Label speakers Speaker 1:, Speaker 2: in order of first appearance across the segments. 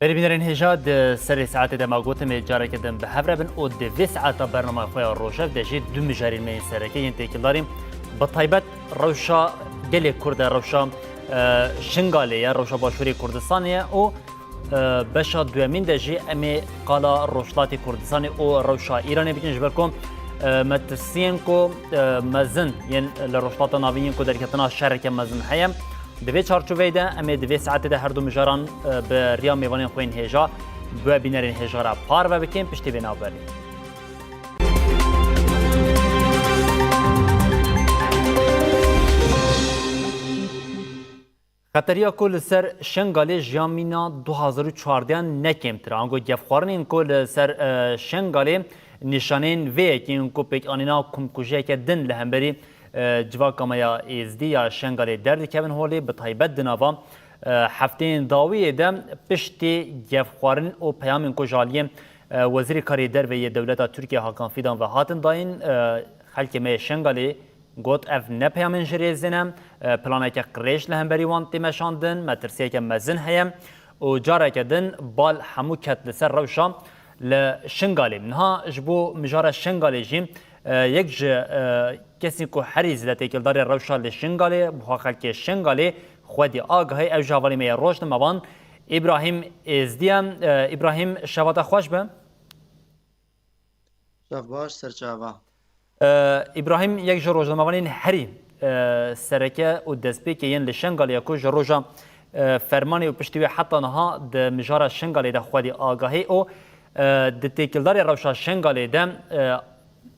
Speaker 1: بینرین هجاد سر ساعت دما گوتم جاره کردن به هفره بن او دوی ساعت برنامه خوی روشا دژی دو مجارین می سرکی این تکیلاریم با طیبت روشا گلی کرد روشا شنگالیه روشا باشوری کردستانیه او بشا دوامین دژی امی قالا روشلاتی کردستانی او روشا ایرانی بکنش برکم مترسین کو مزن یعنی لروشلات ناویین کو در کتنا شرک مزن هیم دوی چارچوبه ده امی دوی ساعت ده هر دو مجاران به ریا میوانین خوین هجا به بینرین هجا را پار و بکیم پشتی بنا بری خطریا کل سر شنگالی جامینا 2014 نکمتر آنگو گفخوارنین کل سر شنگالی نشانین وی که اینکو پیک آنینا کمکوژه که دن لهمبری جواکا یا ایزدی یا شنگالی درد کبن هولی به طیبت دناوا هفتین داویه دم پشتی گفخوارن و پیامین کجالیم وزیر کاری در و دولت ترکیه هاکان فیدان و هاتن داین خلک می شنگالی گوت اف نپیامین جریزنم پلانه که قریش لهمبری وان تیمشاندن مترسیه که مزن هیم و جاره که دن بال همو کت لسر روشا لشنگالی منها جبو مجاره شنگالی جیم یک کسی که حریز لطیکل داری روشا لشنگالی بخواهد که شنگالی خودی آگاهی او جوالی می روشن موان ابراهیم ازدیم ابراهیم شواتا خوش به
Speaker 2: شف باش سرچاوا
Speaker 1: ابراهیم یک روز موانین هری سرکه و دسپی که ین لشنگالی کو روزا فرمانی و پشتوی حتی نها د مجاره شنگالی ده خودی آگاهی او د تکلدار روشا شنگالی ده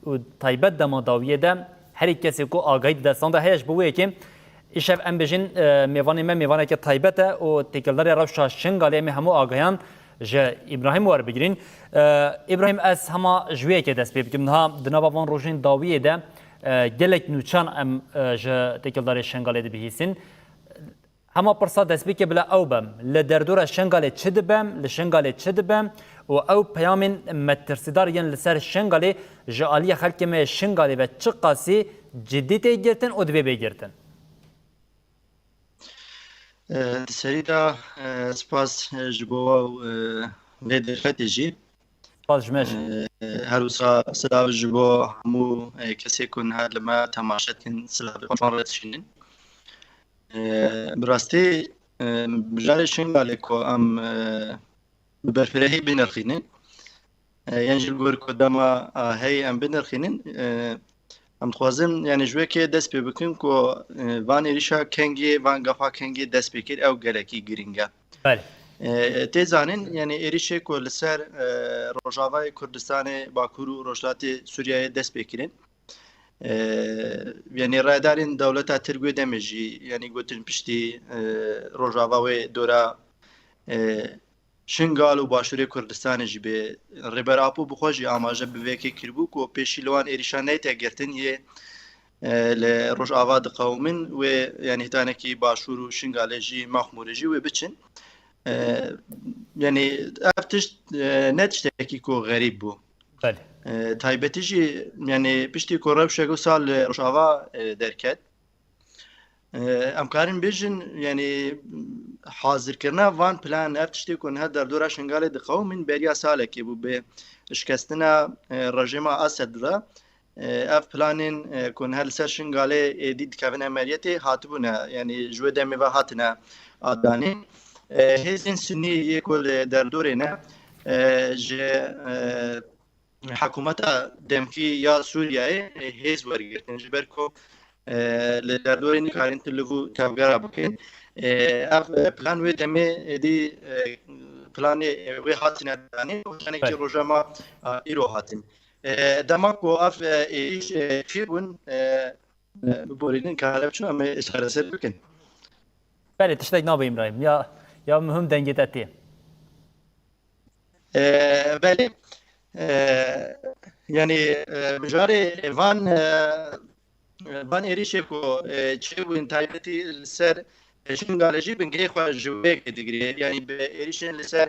Speaker 1: و طیبت ده مداویه ده هری کسی کو آگاهی دستان ده هیش بویه که ایشف ام بجین میوانه که طیبته و تکلدار روشا شنگالی می همو آگاهیان جه ابراهیم وار بگیرین ابراهیم از همه جویه که دست بگیریم ها دنبالان روزین داویه ده گلک نوچان ام جه تکلدار شنگالی ده بهیسین همه پرسا دست بگیر بلا او بم لدردور شنگالی چه دبم لشنگالی چه دبم و او پیامین مترسیدار ین لسر شنگالی جالی خلک می شنگالی و چه قاسی جدی تیگرتن و دوی بگیرتن
Speaker 2: سریدا سپاس جبوا ودرفتی جی
Speaker 1: سپاس جمش
Speaker 2: هر وسا سلام جبوا همو کسی کن هر لما تماشات کن سلام کنفرانس شنین براستی بجار شنگالی کو ام برفرهی بنرخینن ینجل گور کدام هی ام بنرخینن ام خوازم یعنی جوی که دست پی بکن که وان ایریشا کنگی وان گفا کنگی دست بکر او گلکی گرینگا
Speaker 1: بله
Speaker 2: تیزانین یعنی ایریشه که لسر روجاوای کردستان باکور و روشلات سوریه دست بکرین یعنی رایدارین دولتا ترگوی دمجی یعنی گوتن پشتی روجاوای دورا شنگال و باشوری کردستان جی به ریبر آپو بخوجی آماجه به وکی کربو که پیشیلوان ایریشان نیت اگرتن یه لروج آواد قومن و یعنی تانکی باشور و شنگال جی مخمور جی و بچن یعنی افتش نتشتکی که غریب بو
Speaker 1: بله
Speaker 2: تایبتی جی یعنی پشتی کرب شگو سال روج آوا درکت امکارن بیشن یعنی حاضر کردن وان پلان افتشتی کن هر در دورا شنگال دقوم من بریا ساله که بو به شکستنا رژیم اسد را اف پلانین کن هر سر شنگال دید کافن عملیاتی هاتبونه یعنی جوده میوه هاتنا آدانی هزین سنی یکول در دوره نه ج حکومت دمکی یا سوریه هز ورگرتن جبرکو در دوره نیکارین تلفو تابگرا بکن اف پلان و دمی دی پلان و هاتن دانی و جانی که روزما ایرو هاتن دماغ و اف ایش فیبون بورینن کارب چون ام اشاره سر بکن
Speaker 1: بله تشتاق نابه ابراهیم یا مهم دنگت اتیه
Speaker 2: بله یعنی بجاره وان ایریشه کو چه وین تایبتی سر شنگالجی بنگی خو جوه دیگری یعنی به ایریشن لسر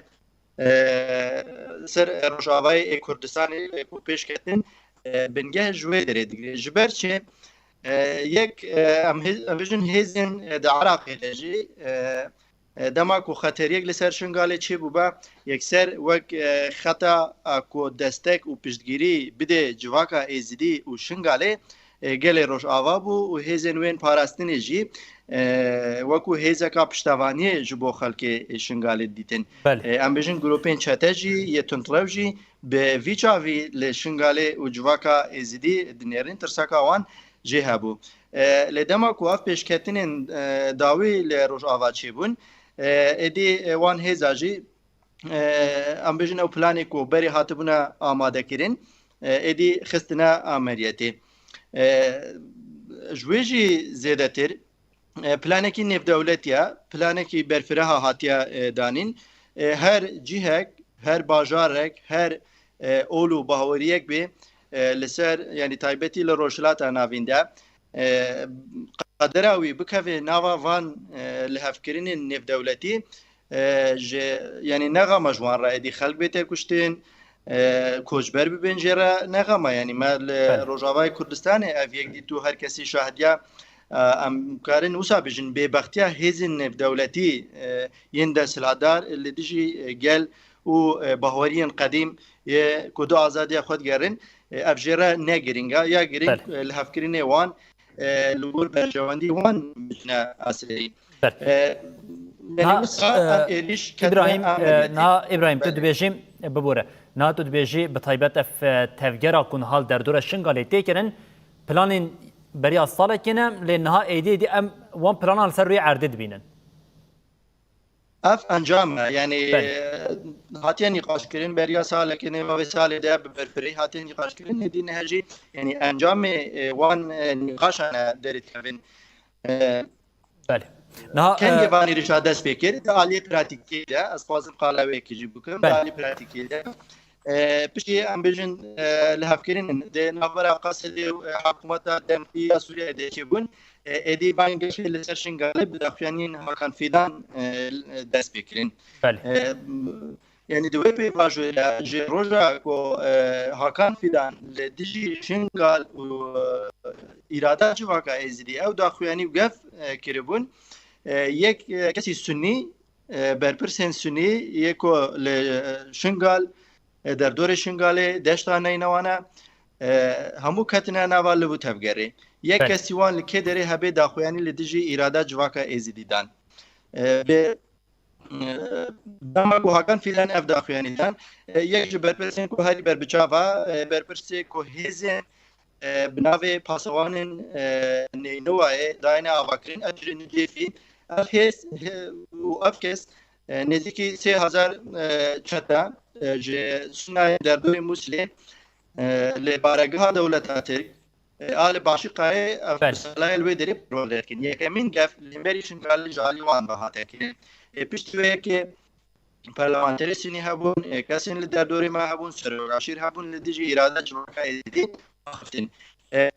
Speaker 2: سر روشاوای کردستان کو پیش کردن بنگه جوه دیگری جبر چه یک ام ویژن هزین د عراق لجی دما کو خطریک لسر شنگاله چی بوبا یکسر وک خطا کو دستک و پشتگیری بده جواکا ازدی و شنگاله گل روش آوا بو و هیزن وین پاراستنی جی وکو هیزکا پشتوانی جبو خلک شنگاله دیتن ام بیژن گروپین چاتجی یه تنترو جی به ویچاوی لشنگاله و جواکا ازدی دنیرین ترساکا وان جی هبو لدما کو اف پیشکتین داوی لروش آوا چی بون ادی وان هیزاجی ام بیژن او پلانی کو بری هاتبونا آماده کرین ادی خستنا عملیاتی جویجی زیادتر پلانکی نف دولتیا پلانکی برفرها هاتیا دانین هر جهک هر باجارک هر اولو باوریک به لسر یعنی تایبتی لروشلات ناوینده قدراوی بکوی نوا وان لهفکرین نف دولتی یعنی نغا مجوان را ادی خلق بیت کشتین کوچبر ببین جرا نغما یعنی ما روجاوای کردستان اف یک دی تو هر کسی شاهدیا ام کارن وسا بجن به بختیا هزن دولتی یند سلادار اللي دیجی گل و باورین قدیم ی کدو آزادی خود گرن اف جرا نگرینگا یا گرین الهفکرین وان لور برجواندی وان مجنا اسری
Speaker 1: ابراهیم تو دبیجیم ببوره نه تو دبیجی به طیبت اف تفجر کن حال در دور شنگالی تکرن پلان برای سال کنم لنها ایدی ام وان پلان على سر روی عرض بینن
Speaker 2: اف انجام یعنی هاتین نقاش کردن برای سال کنه و سال ده برفری هاتین نقاش کردن دی نهجی یعنی انجام وان نقاش انا دارید کردن
Speaker 1: بله
Speaker 2: kendi vani rişa dest pekir ali pratikte de az fazla qalawe kici bukum ali pratikte de pişi em bijin lehafkirin de navara qasdi hukumata demkiya Suriye'de çibun edi bangeş leserşin galib daxyanin Hakan Fidan dest pekirin yani de web pajla je roja ko Hakan Fidan le diji şingal irada civaka ezdi ev daxyani gaf kiribun یک کسی سنی برپرسن سنی یکو شنگال در دور شنگاله دشتانه اینوانه همو کتنه نوال لبو تفگره یک کسی وان لکه داره هبه داخویانی لدیجی ایراده جواکا ایزیدیدن به دامکو هاکان فیلان اف داخویانی دان یک جو برپرسن که هری بربچاوا برپرسن که هزین بناوی پاسوانن نینوه داینه آواکرین اجرین دیفی افکس و افکس نزدیکی 3000 چتا سنای در دوی مسلم لبارگاه دولت ترک آل باشی قای افسلای الوی دری پرولت کن یکمین گف لیمبریشن کالی جالی وان بهاته کن پیشتوی که پارلمانتری سنی هبون کسین در دوری ما هبون سرگاشیر هبون لدیجی اراده جمعه ایدی خفتن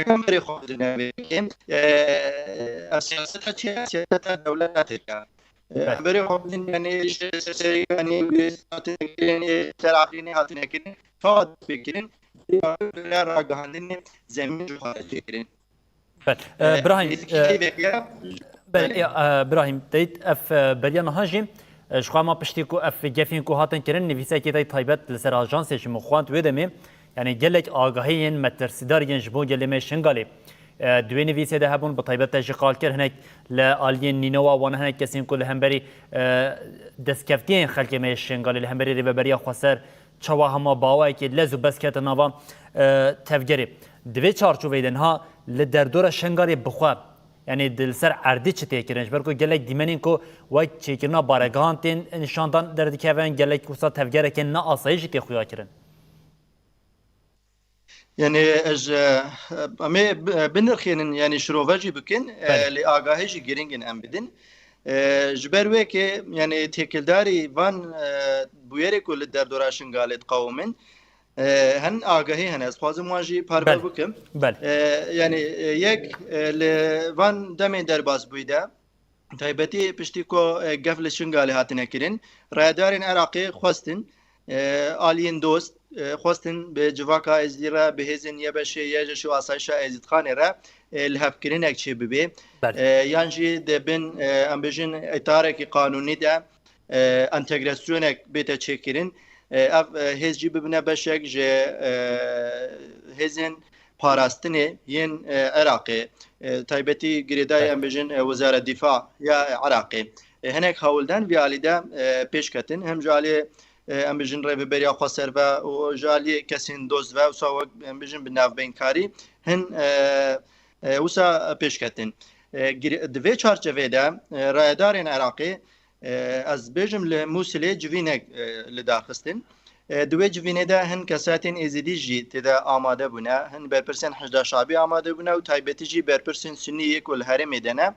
Speaker 2: كم بري خودنا بكم السياسة هي سياسة دولة تركيا بري خودنا يعني سياسة يعني تلعبيني هاتنا كده فاد بكرين لا راجعين زمين جوهر بكرين
Speaker 1: براهيم تيت اف بريان هاجم شخوا ما پشتیکو اف گفین کو هاتن کرن نویسه کی تایبت لسر آژانس شما خوانت ودمی یعنی گلک آگاهین مترسیدارین جبو گلمه شنگالی دوی نویسه ده هبون بطیبت تجی قال کر هنک لآلین نینوا وان هنک کسین کل همبری دستکفتین خلک می شنگالی همبری ریبری خسر چوا هما باوای که لزو بس کت نوا تفجری دوی چارچوبه دنها لدردور شنگالی بخواب یعنی دل سر عردی چه تکرنش برکو گلک دیمنین کو وای چیکرنا بارگانتین نشاندان در دکوین گلک کوسا تفجره که نه آسایش تی خویا کرن
Speaker 2: يعني أمي بنرخين يعني شروفاجي بكن لآگاهيجي جرينجن أم بدن جبروي كي يعني تيكلداري فان بويري كل الدردوراشن قالت قومن هن آگاهي هن از خوازم واجي پاربل بكم يعني يك لفان دمين درباز بويدا تايبتي پشتيكو قفل شنگالي هاتنا كرين رادارين عراقي خواستن آلين دوست خواستن به جواکا ازدی را به هزین یه بشه یه جشو آسایش ازید خانه را لحفکرینک چه ببه یعنی دبن ام بجن اطاره که قانونی ده انتگراسیونک بیت چکرین اف هزجی ببینه بشک جه هزین پاراستنه ین عراقی تایبتی گریدای ام بجن وزارت دفاع یا عراقی هنک هولدن ویالیده پیش کتن هم جالی ام بجن ری بریا خسر و جالی کسین دوز و سو ام بجن بناف بینکاری هن وسا پیش کتن دوی چارچوه ده رایدارین عراقی از بجم لموسله جوینک لداخستن دوی جوینه ده هن کساتین ازیدی جی تدا آماده بونه هن برپرسن 18 شعبی آماده بونه و تایبتی جی برپرسن سنی یک الهره میدنه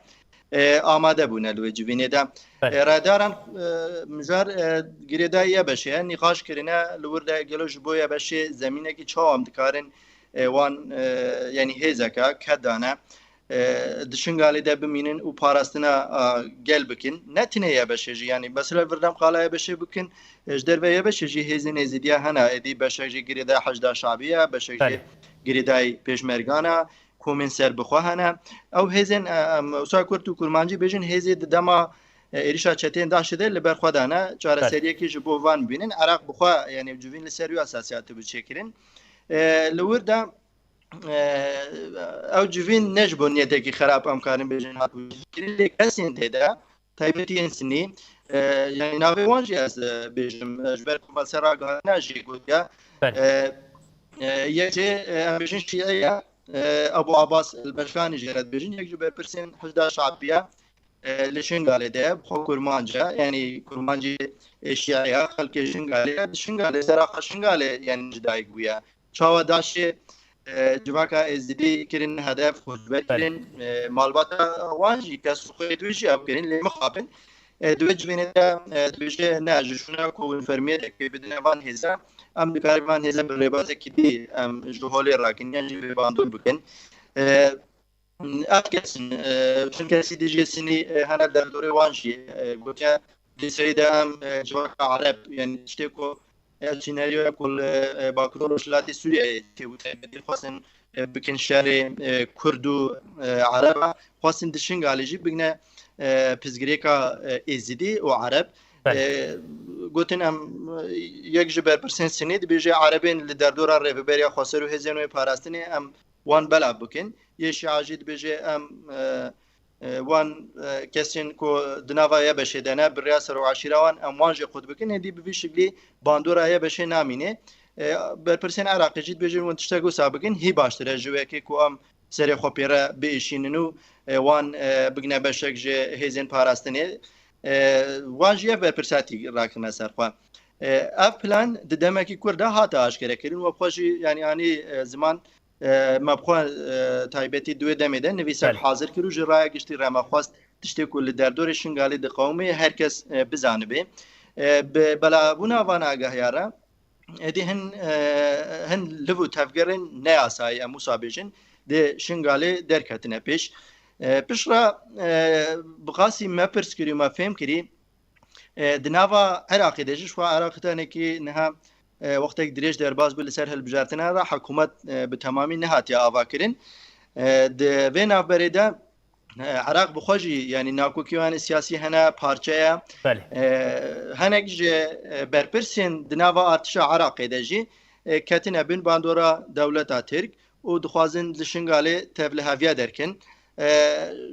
Speaker 2: آماده بونه دوی جوینه ده رادارن مجار گریداییه بشه نقاش کرینه لورده گلوش بویا بشه زمینه که چه هم دکارن وان یعنی هزکا کدانه دشنگالی ده بمینن و پاراستنا گل بکن نتینه یا بشه یعنی مثلا وردم قالای بشه بکن اجدر و یا بشه جی هزین ازیدیا هنا ادی بشه جی گریدا 18 شعبیه بشه جی گریدای پیشمرگانا کومن سر بخواه هنا او هزین وسا کورتو کرمانجی بجن هزید دما ایریشا چتین داشته لبر خدانه چهار سریه کی جبو وان بینن عراق بخواه یعنی جوین لسریو اساسیات بچکرین لوردا او جوین نجبون یدکی خراب امکان بجن هات کلی کسین تدا تایبتی انسانی یعنی ناوی وانجی از بجم جبر کمال سراغ ناجی گویا یکی بجن شیعه ابو عباس البشکانی جرد بجن یک جبر پرسین 18 شعبیه لشنگاله ده بخو کرمانجا یعنی کرمانجی شیعه خلق شنگاله سراغ شنگاله یعنی جدای گویا چاوا داشه جواکا ازدی کرن هدف خود کرن مالبات وانجی کس خوی دویجی اب کرن لی مخابن دویج بینه دویجه نه جشونا کو فرمیه که بدون وان هزا ام دکار وان هزا برباز کدی ام جوهلی راکن یعنی به باندون بکن افکسن چون کسی دیگه سنی هنر در دوره وانجی گویا دیسیده ام جواکا عرب یعنی چتکو سيناريو كل باكرور وشلاتي سوريا تبدي خاصن بكن شهر كردو عرب خاصن دشنگ عليجي بگنا پزگریکا ازدی و عرب گوتن ام یک جبر پرسنت سنید بیجه عربین لدردورا رهبریا خسرو هزینوی پاراستنی ام وان بلا بکن یه شعاجید بیجه ام وان کسین کو دناویا بشه دنا بریاس رو عشیروان امواج خود بکنه دی به شکلی باندورا بشه نامینه بر پرسن عراقی جید بجر منتشتگو سابقین هی باشتره جوه که کو ام سری خوپیره بیشیننو وان بگنه بشک ج هزین پاراستنه وان جیه بر پرساتی راکنه سرخوا اف پلان ددمکی کرده هات اشکره کردن و خوشی یعنی زمان مبخوا تایبتی دوی دمیده نویسر حاضر کرو جرای گشتی رما خواست تشتی کل در دور شنگالی د قومی هر کس بزانه به بلا بونا وان آگاه یارا ادی هن لبو تفگرن نیاسای مصابجن د شنگالی درکتنه پیش را بقاسی ما پرس کری ما فهم کری دناوا عراقی دجش و عراقی تانه که نها وقتی دریج در باز بل سر هل بجارتنا را حکومت به تمامی نهاتی آوا کرن د وینا برده عراق بخوجی یعنی ناکوکیوان سیاسی هنا پارچه هنگ برپرسین دناوا ارتش عراقی دجی کتن بین باندورا دولت ترک و دخوازن لشنگاله تبله هاویا درکن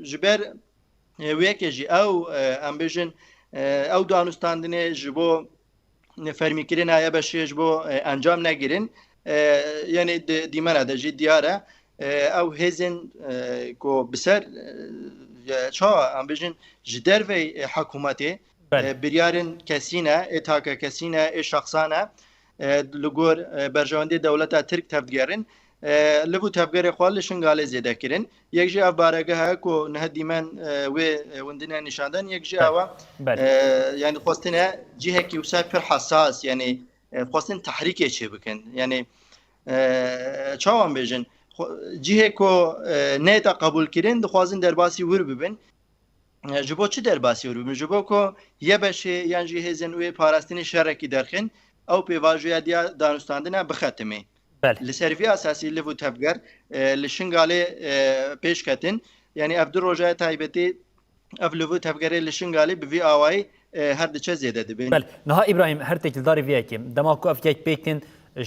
Speaker 2: جبر ویکجی او امبیژن او دانستاندنه جبو فرمی کردن آیا بشیش بو انجام نگیرن یعنی دیمانه دجی دیاره او هزین کو بسر چه ام بجن جدر و حکومتی بریارن کسینه اتاق کسینه شخصانه لگور برجاندی دولت ترک تفگرن لبو تفگر خوال شنگاله زیاده کردن یک جا بارگاه کو نه دیمان و وندنا نشاندن یک جا یعنی خواستنه جهه کی وسای پر حساس یعنی خواستن تحریک چه بکن یعنی چاوان بیجن جهه کو نه تا قبول کردن دخوازن درباسی ور ببین جبو چه درباسی ور ببین جبو کو یه بشه یعنی جهه زنوی پاراستنی شرکی درخن ئەو پێواژەیە دیا دانوستاندنە بخەتمێ
Speaker 1: بله
Speaker 2: li ser vî asasî liv û tevger li Şingalê pêşketin yani ev du roja taybetî ev liv û tevgerê li Şingalê bi vî awayî her diçe zêde dibin.
Speaker 1: بله نها ابراهیم هر تکیلداری وی اکیم دما کو اف یک پیکن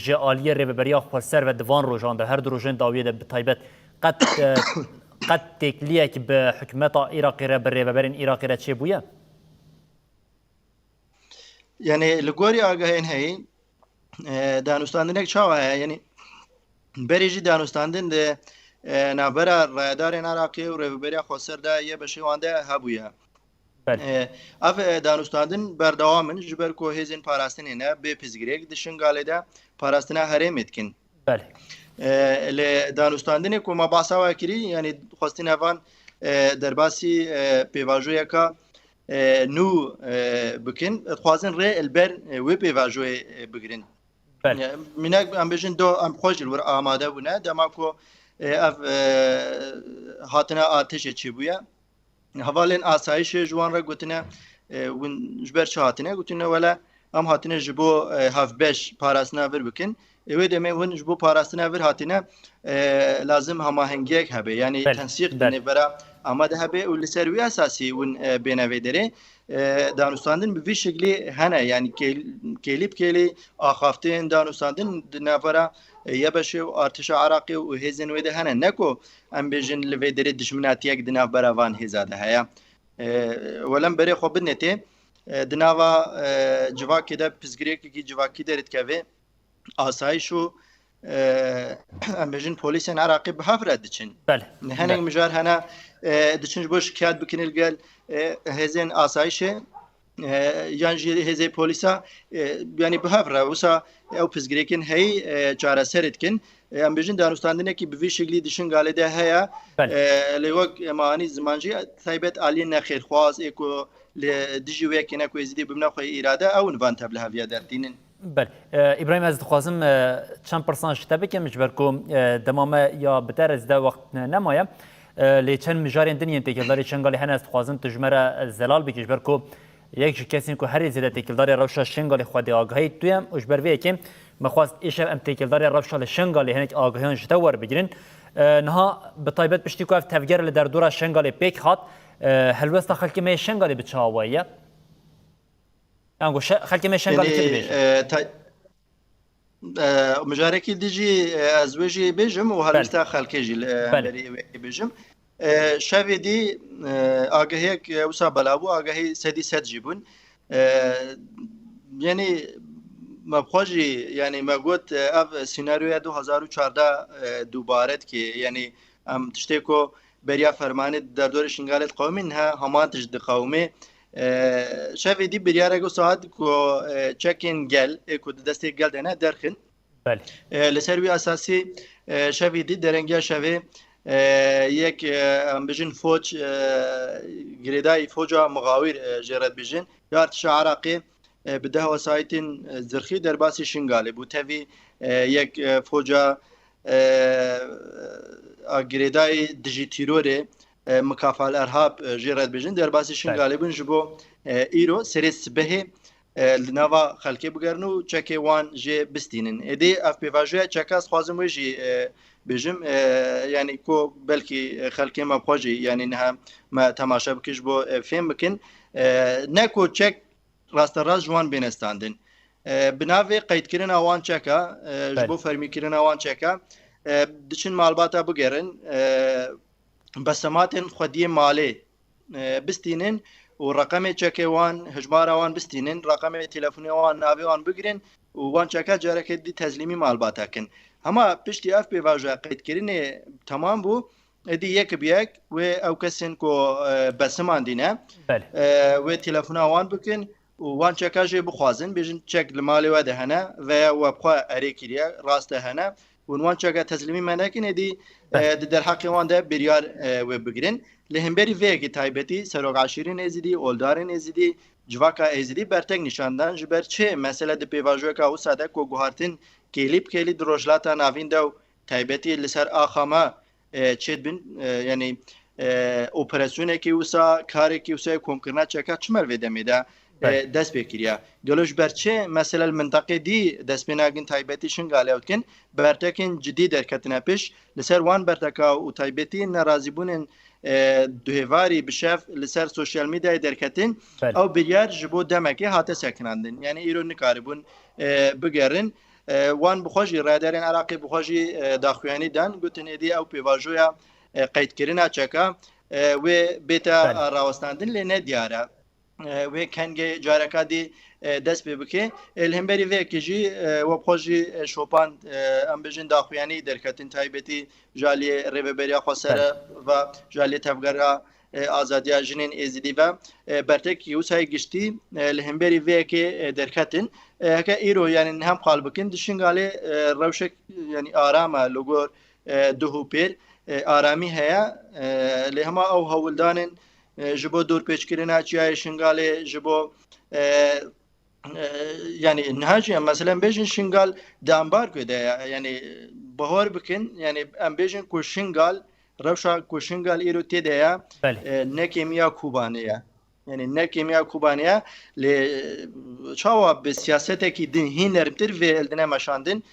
Speaker 1: جالیه ریبریا خسر و دوان روزان ده هر دو روزن داویه ده بتایبت قد تکلیه که به حکومت عراقی را بر ریبرین عراقی را چه بویه؟
Speaker 2: Yani li gorî agahên heyî danûstandinek çawa heye yani berê jî danûstandin de navbera rayedarên Iraqê û rêveberiya Xweser de yê beşê wan de hebûye. Ev danûstandin berdewam in ji ber ku hêzên parastinê ne bê pizgirêk di Şingalê de parastina herêmê dikin. Li danûstandinê ku me behsa we kirî yani xwestin evan derbasî pêvajoyeka nû bikin dixwazin rê li ber wê pêvajoyê bigirin. Mînek em bêjin do em xwe ji wir amade bûne dema ku ev hatina atêşê çîbûye hevalên asayişê ji wan re gotine hûn ji ber çi hatine gotine wele em hatine ji bo hevbeş parastina vir bikin wê demê hûn ji bo parastina vir hatine lazim hemahengiyek hebe yani tensîq nêvbera amade hebe û li ser wî esasî hûn bêne vê derê danûstandin bi vî şeklî hene yani kêlî bi kêlî axafteyên danûstandin di navbera yebeşê û artêşa Iraqê û hêzên wê de hene ne ku em bêjin li vê derê dijminatiyek di navbera van hêza de heye welem berê xwe binetê di nava civakê de pizgirêkekî civakî derê dikeve asayiş û em bêjin polîsên Iraqê bi hev re diçin hinek mijar hene diçin ji bo şikayet bikin li gel hêzên asayişê yan jî hêzê polîsa yani bi hev re wisa ew pizgirêkên heyî çareserê dikin em bêjin danûstandinekî bi vî şeklî di Şingalê de heye lê wek emanî ziman jî taybet aliyên nexêrxwaz ê ku li dijî wekê ne ku êzîdî bimne xwe îrade ew nivan tev li heviya derdînin.
Speaker 1: بله ابراهیم از دخوازم چند پرسان شته بکم جبر کو دمامه یا بتر از ده وقت نمایم لی چند مجارین دنیا تکیلداری شنگالی هن از دخوازم تجمره زلال بکی جبر کو یک کسی که هر زیاده تکیلداری روشا شنگالی خودی آگاهی تویم و جبر وی که مخواست ایشم ام تکیلداری روشا شنگالی هنک آگاهیان جتا ور بگیرین نها بطایبت پشتی که تفجیر لدر دورا شنگالی پیک هات هلوستا خلکی می شنگالی بچاویه يعني خلكي ما شنقال تلفزيون
Speaker 2: مجاركي ديجي ازوجي بيجم وهلستا خلكي جي بيجم شافي دي اگهيك وسا بلابو اگهي سدي سد جيبون يعني ما بخوجي يعني ما قلت اف سيناريو 2014 دوبارت كي يعني ام تشتكو بريا فرمانه در دور شنگالت قومي انها همان تجد قومي شافي دي بريارة ساعات كو تشيكين جل كو دستي جل دنا درخن لسروي أساسي شافي دي درنجا شافي يك بيجن فوج جريداي فوجا مغاوير جرد بيجن يارتش عراقي بده وسايتين زرخي درباسي شنغالي بو تفي يك فوجا جريداي ديجيتيروري مكافحة الإرهاب جرد بيجن درباسي شنغالي بن جبو إيرو سريس به لنوا خلقي بگرنو چکه وان جي بستينن ادي اف بيواجه چکاس خوازم وجي بيجم يعني كو بلكي خلقي ما بخوجي يعني انها ما تماشا بكش بو فهم بكن نكو چك راست راست جوان بينستاندن بناوي قيد كرنا وان چکا جبو فرمي كرنا وان چکا دچن معلوماتا بگرن بسماتن خودی مالی بستینن و رقم چکه وان هجمار وان بستینن رقم تلفنی وان ناوی وان بگیرن و وان چکه جارک دی تزلیمی معلوماتا کن هما پشتی اف به واژه قید کردن تمام بو ادی یک بیک و او کسین کو بسمان دینه و تلفن وان بکن و وان چکه جه بخوازن بجن چک لمالی و دهنه و وبخوا اریکیه راست دهنه ونوان چاگه تسلیمی منکن ادی در حق وان ده بریار و بگیرن لهمبری ویگی تایبتی سروق عشیرین ازیدی اولدارین ازیدی جواکا ازیدی برتک نشاندن جبر چه مسئله ده پیواجوه که او ساده که گوهارتن کلی دروجلاتا ناوین دو تایبتی لسر آخاما چید بین یعنی اپراسیونه که اوسا کاری که اوسا کمکرنا چکا چمر ویده میده دەست پێ کردیا گەلۆش بەرچێ مەسەلە المنطقە دی دەست پێ ناگن تایبەتی شنگالێ وتکن بەرتەکن جدی دەرکەتنە پێش لەسەر وان بەرتەکە و تایبەتی نەرازیبوونن دوێواری بشەف لەسەر سوۆسیال میدیای دەرکەتن ئەو بریار ji بۆ دەمەکێ هاتە سەکناندن یعنی ئیرۆ نکاربوون بگەڕن وان بخۆشی ڕادارێن عراقی بخۆشی داخوێنی دان گوتن ئێدی ئەو پێواژۆیە قەیدکردنا چەکە وێ بێتە ڕاوەستاندن لێ نەدیارە وێ کەنگێ جارەکە دی دەست پێ بکێ هەمبەری vێکیژی وە بخۆشی شۆپان ئەم بژین داخوێنی دەرکەتن تایبەتی ژالیێ ڕێبەبەریا خۆسەرە و ژالیێ تەفگەرا ئازادیا ژنین ئێزیدی بە بەرتێکی وسای گشتی لە هەمبەری vێکێ دەرکەتن هەکە ئیرۆ یعنی هەم قال بکن دشنگالێ ڕەوشێک ینی ئارامە لەگۆر دوو پێر ئارامی هەیە لێ هەما ئەو هەوڵدانن ji bo dûrpêçkirina çiyayê şingalê ji bo yani nihaciye mesela bêjin şingal di ambargoyê de yani bihar bikin yani em bêjin ku şingal rewşa ku şingal îro tê de ye nekêmiya Kubanê ye yani nekêmiya Kubanê ye lê çawa bi siyasetekî din hîn nerimtir vê eldine meşandin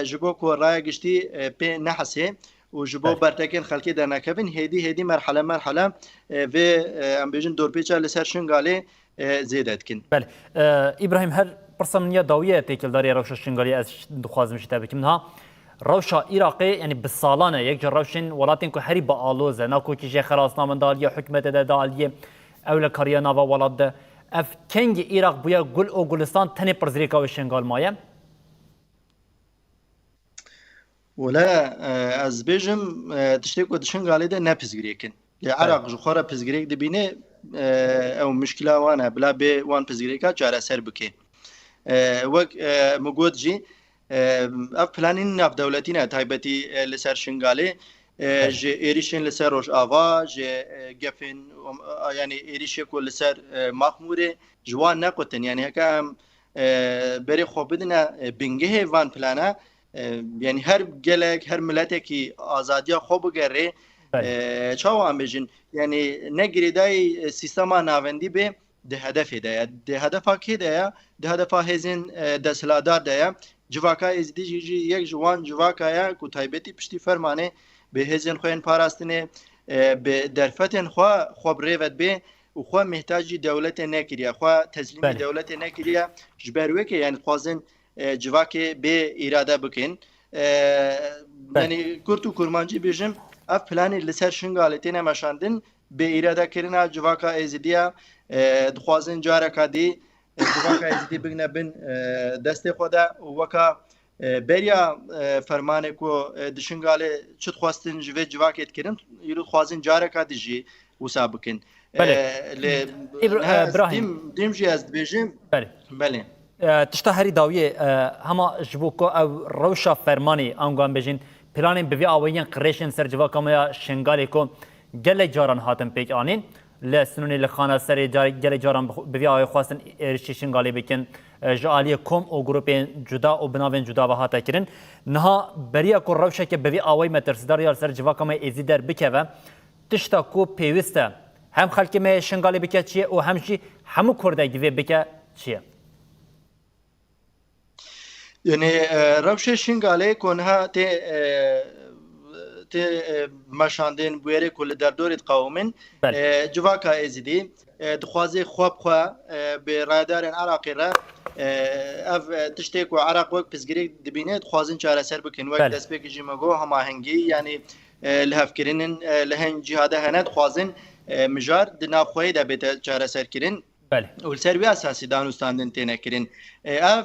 Speaker 2: ji bo ku raya giştî pê nehesê و ji bo bertekên xelkê dernekevin hêdî merhele merhele vê em bêjin dorpêça li ser şingalê zêde dikin.
Speaker 1: Belê İbrahim her pirsa min ya dawiye têkildarî rewşa şingalê ez dixwazim ji te bikim ha rewşa Iraqê yani bi salan e yek ji rewşên welatên ku herî bi aloz e nakokî jê xelasnamen daliye hikûmetê de daliye ew li kariya nava welat de ev kengî Iraq bûye gul û gulistan tenê pirzirêka wê şingal maye
Speaker 2: ولا از بێژم تشتێک و دشنگالێ de nepizgirêkin lê Iraq ji xwe re pizgirêk dibîne ew mişkila wan e bila bê wan pizgirêka çareser bike wek min got jî ev planên navdewletî ne taybetî li ser şingalê ji êrişên li ser Rojava ji gefên yani êrişê ku li ser Maxmûrê ji wan nequtin yani heke em berê xwe bidine bingehê van plana yani her gelek her milletekî azadiya xwe bigere çawa em bêjin yani ne girêdayê sîstema navendî bê di hedefê de ye di hedefa kê de ye di hedefa hêzên desthilatdar de ye civaka êzîdî jî yek ji wan civaka ye ku taybetî piştî fermanê bi hêzên xwe yên parastinê bi derfetên xwe bi rêvet bê û xwe mihtacî dewletê nekiriye xwe teslîmî dewletê nekiriye ji ber wekê yani dixwazin civakê bê îrade bikin yani Kurt û Kurmancî bêjim ev planê li ser şingalê têne meşandin bê îradekirina civaka êzidiya dixwazin careka dî civaka êzidî bigine bin destê xwe de û weka beriya fermanê ku di şingalê çi dixwastin ji vê civakê dikirin îro dixwazin careka dî jî wisa bikin dîm jî ez dibêjim belê
Speaker 1: tişta herî dawiye hema ji bo ku ew rewşa fermanê angan bêjin planên bi vê awayiyên qirêşên ser civaka me ya şingalê ku gelek caran hatin pêk anîn li Sinûnê li Xaneserê gelek caran bi vê awayê xwastin êrişî şingalê bikin ji aliyê kom û grupên cuda û binavên cuda ve hate kirin niha beriya ku rewşeke bi vê awayî metirsidar ya ser civaka me êzî derbikeve tişta ku pêwîst e hem xelkê me şingalê bike çi ye û hem jî hemû Kurdek divê bike çi ye
Speaker 2: yani rewşê şingalê ku niha tê meşandin bûyerê ku li derdorê diqewimin civaka êzîdî dixwazê xwe bi xwe bi radarên Iraqê re ev tiştê ku Iraq wek pizgirêk dibîne dixwazin çareser bikin wek destpêkê jî me got hemahengî yani li hevkirinin li hin cihada hene dixwazin mijar di navxweyê de bête çareserkirin û li ser wê esasî danûstandin têne kirin ev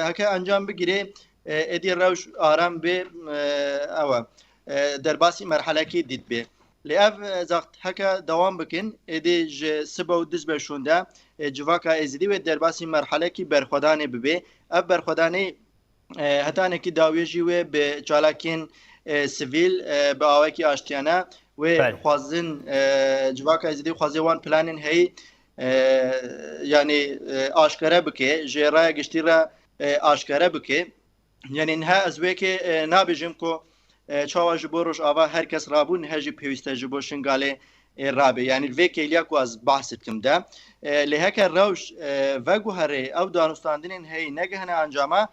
Speaker 2: heke encam bigire êdî rewş aram bê ew e derbasî merhelekî dît bê lê ev zaxt heke dewam bikin êdî ji sibe û diz beşûn de civaka êzidî wê derbasî merhelekî berxwedanê bibe ev berxwedanê hetanekî dawiyê jî wê bi çalakên sivîl bi awekî aştiyane wê xwazin civaka êzidî xwazê wan planên heyî yani aşkare bike jê raya giştî re aşkare bike yani niha ez wekê nabêjim ku çawa ji bo Rojava herkes rabû niha jî pêwîst e ji bo şingalê رابه يعني الفيك إلياكو از بحث كم ده لهك الروش وجو هري أو دانستاندين هي نجهنا أنجاما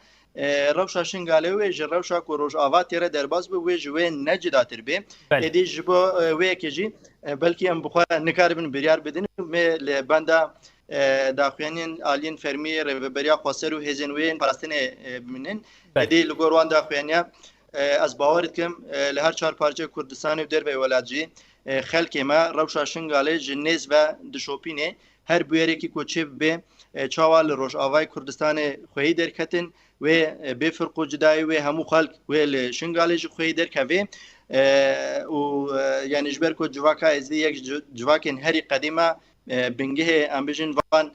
Speaker 2: روشا شنگاله و جروشا کوروش آوات یره درباز به و جوه نجداتر به ادی جبو و کیجی بلکه ام بخوا نکاربن بریار بدن م بندا داخوینین آلین فرمیر و بریا خسرو هزنوین فلسطین منن ادی لگوروان داخوینیا از باورت کم لهر چهار پارچه کردستان و در و ولادجی خلک ما روشا شنگاله جنیز و دشوپینه هر بویری کی کوچه به چاوال روش آوای کردستان خوی درکتن و بفرق جدای و همو خلق و شنگالج خوی درکوی و یعنی جبر کو جواکا از یک جواکن هری قدیمه بنگه امبیژن وان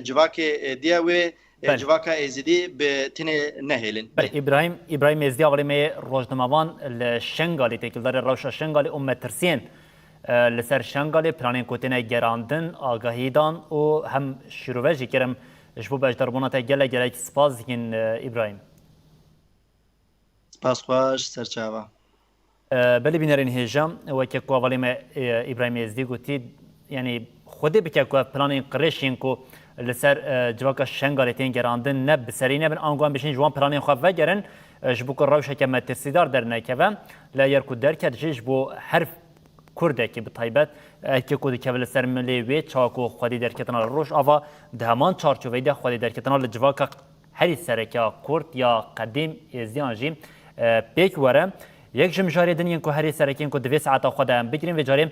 Speaker 2: جواک دیا و جواکا ازدی به تن نهیلن.
Speaker 1: ابراهیم ازدی اولی می روزنامه‌وان لشنگالی تکیلدار روشا شنگالی ترسین لسر شنگالی پلانین کوتنه گراندن آگاهیدان و هم شروعی کرم جبو باش دربونات گله سپاس دیگین ابراهیم.
Speaker 2: سپاس خوش سرچاوا.
Speaker 1: بله بینرین هجام و که کو اولی می ابراهیم ازدی گویی یعنی خودی بکه کو پلانین قرشین کو لسر جواک شنگالی تین گراندن نب سرینه بن آنگوان بشین جوان پلانین خواب وگرن جبو که روشه که مترسیدار در نکوه لا کو در کرد جبو حرف کرده که به طیبت که کودی که ولی سر ملیوی چاکو خودی در کتنال روش آوا دهمان چارچوبی ده خودی در کتنال جواکا هری سرکا کرد یا قدیم ازدیان جی پیک وره یک جمجاری دنیا که هری سرکین که 2 ساعت خودم بگیریم و جاری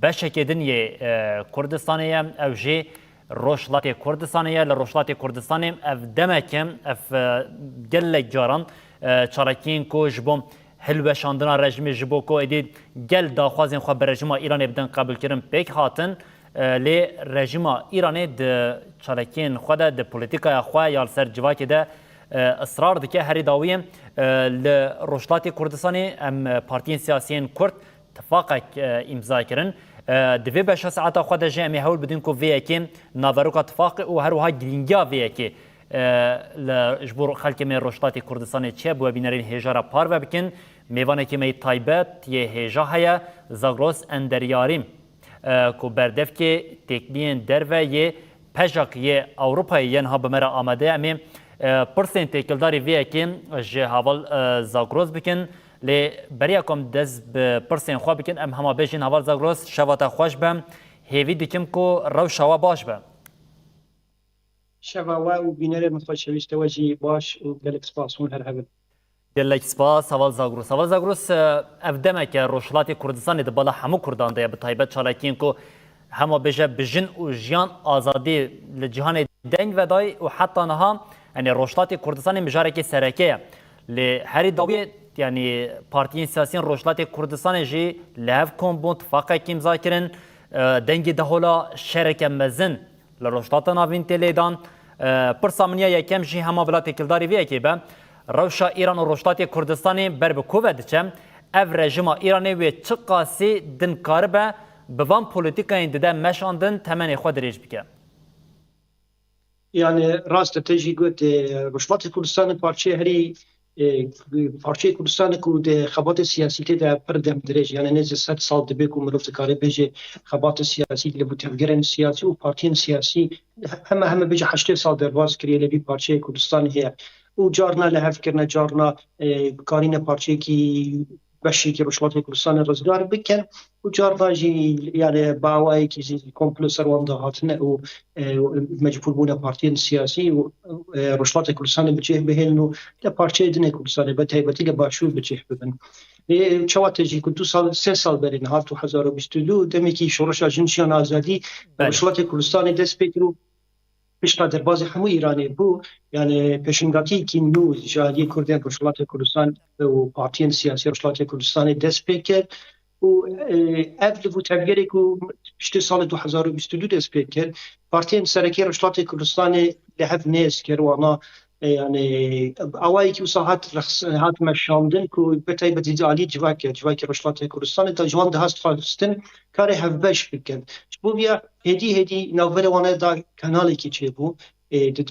Speaker 1: بشک دنیا کردستانیه او جی روشلاتی کردستانیه لروشلاتی کردستانی اف دمکم اف گل جاران چارکین که جبوم هلوه شاندنا رژیم جبوکو ادی گل داخوازین خواه به رژیم ایرانی بدن قبول کردن پیک هاتن لی رژیم ایرانی ده چالکین خود ده پولیتیکای خواه یا سر جواکی ده اصرار دکه هری داویم لروشلاتی کردستانی ام پارتین سیاسیین کرد اتفاق امضا کردن دوی بشه ساعت خود جمعی حول بدون که وی اکی ناوروک اتفاق و هر وها گرینگا وی اکی لجبور خلک من روشلاتی کردستان چه بو بینرین هجارا پار و بکن میوانه که می تایبت یه هجا هیا زاگروس اندریاریم کو بردف که تکبین در و یه پجاک یه اوروپایی ین ها بمرا آمده امی پرسین تکلداری وی اکی جه هاول زاگروس بکن لی بریا کم دز پرسین خواه بکن ام هما بیشین هاول زاگروس شواتا خوش بم هیوی دیکم کو رو شوا باش بم
Speaker 3: شوا و بینر متخصص توجی باش و گلک سپاسون هر هبل
Speaker 1: گلک سپاس سوال زاگروس افدمه که روشلاتی کردستان ده بالا همو کردان ده به تایبت چالکین کو همه بجه بجن و جیان آزادی لجهان دنگ و دای و حتی نها یعنی روشلاتی کردستان مجاره که سرکه لی هری داوی یعنی پارتیین سیاسیین روشلاتی کردستان جی لحف کن بون اتفاقه که امضا کرن دنگ دهولا شرک مزن لروشلاتا ناوین تلیدان پرسامنیا یکم جی همه ولات کلداری وی که به روشا ایران و روشلاتی کردستانی بر به کوود چم اف رژیم ایرانی و چه قاسی دن کاربه بوان پولیتیکای دده مشاندن تمن خود ریج بکه
Speaker 3: یعنی راست تجی گوت روشلاتی کردستان پارچه هری پارچه کردستان کو ده خبات سیاسی ده پردم درج یعنی نزد 100 سال دبی کو مروف کاری بجه خبات سیاسی لبوتفگرن سیاسی و پارتین سیاسی همه بجه 8 سال درواز کریه لبی پارچه کردستان هي و جارنا له فکرنا جارنا کارین پارچه کی بشی که روشلاتی کردستان رزگار بکن و جارنا جی یعنی باوایی که کمپلو سروان دهاتنه و مجبور بونه پارتین سیاسی و روشلاتی کردستان بچه بهن و لپارچه دنه کردستان بتایبتی لباشور بچه ببن چوات جی که 3 سال برین ها 2022 دمی که شورش جنسیان آزادی روشلاتی کردستان دست بگیرو پیشنا درباز همو ایرانی بو یعنی پیشنگاتی که نو جاری کردن روشلات کردستان و پارتین سیاسی روشلات کردستان دست بکرد و افل و تبگیری که پشت سال 2022 دست بکرد پارتین سرکی روشلات کردستان لحف نیست کرد و آنها يعني اوایی که وساعات هات مشامدن کو بتای بدید علی جواک روشلات کردستان تا جوان ده هست خواستن کاری هفبش بکن بو بیا هدی نوبل وانه دا کانالی کی چه بو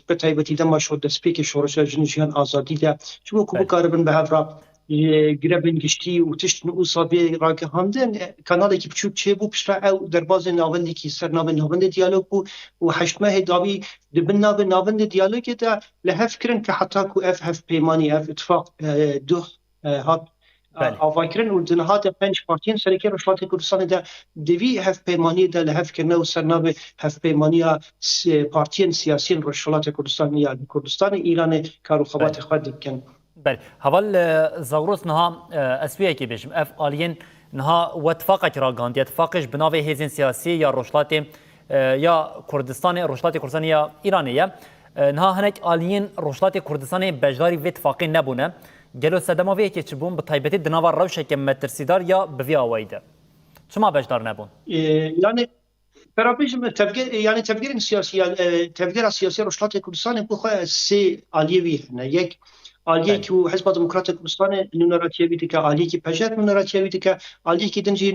Speaker 3: بتای بدید ما شد سپیک شورش جنسیان آزادی ده چون کو کاربن به هفرا گربن گشتی و تشت نووسا بێ ڕاگەهاندن کانالێکی بچووک چێ بوو پشتا ئەو دەربازێ ناوەندێکی سەر ناوەندی دیالۆگ بوو و حەشتمەهێ داوی دبن ناوەندی دیالۆگێدا لە هەفکردن کە حتاکو ئەف هەفپەیمانی ئەف اتفاق دوه هات ئاڤاکردن و دنهاتە پێنج پارتیên سەرەکیە ڕۆژهەڵاتی کوردستانێدا دەوی هەفپەیمانیەدا لە هەفکردنە و سەرناوێ هەفپەیمانیە پارتیên سیاسیên ڕۆژهەڵاتی کوردستان یا کوردستانی ئیرانê کاروخەباتی خوا دکەن.
Speaker 1: بله هەڤل زەوڕۆس نها ئەسپەیەکی بێژم ئەف ئالیین نها وەتفاقێکی ڕاگەاندی اتفاقش بناوێ هێزên سیاسی یا ڕۆژهەڵاتê یا کوردستانê ڕۆژهەڵاتی کوردستان یا ئیرانê ye نها hinek aliyên ڕۆژهەڵاتی کوردستانê beşdarî vê tifaqê nebûne gelo sedema vê yekê çi bûn bi taybetî di nava rewşeke metirsiddar ya bi vê awayî de çima beşdar nebûn
Speaker 3: yani برابرجم يعني تفكير سياسي تفكير سياسي رشلات كردستان بخوا سي آليوي هنا يك آليه كو حزب ديمقراطي كردستان نونراتيوي ديك آليه كي بجات نونراتيوي ديك آليه كي دنجي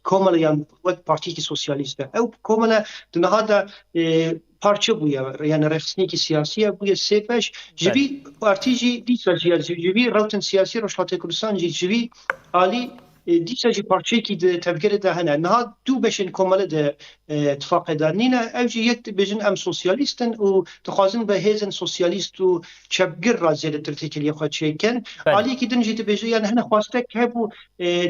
Speaker 3: كومل يعني وقت بارتي سوسياليست او كومل دنا هذا parça bu ya yani rexsniki siyasiye bu ya sepeş jivi partiji dîsa jivi rawtin siyasi Rojhilatê Kurdistan jivi alî dîsa jî parçeyekî di tevgerê de hene niha du beşên komelê de ittifaqê de nîne ev jî yek dibêjin em sosyalîstin û dixwazin bi hêzên sosyalîst û çepgir ra zêdetir têkiliyê xwe çêkin aliyekî din jî dibêje yani hene xwastek hebû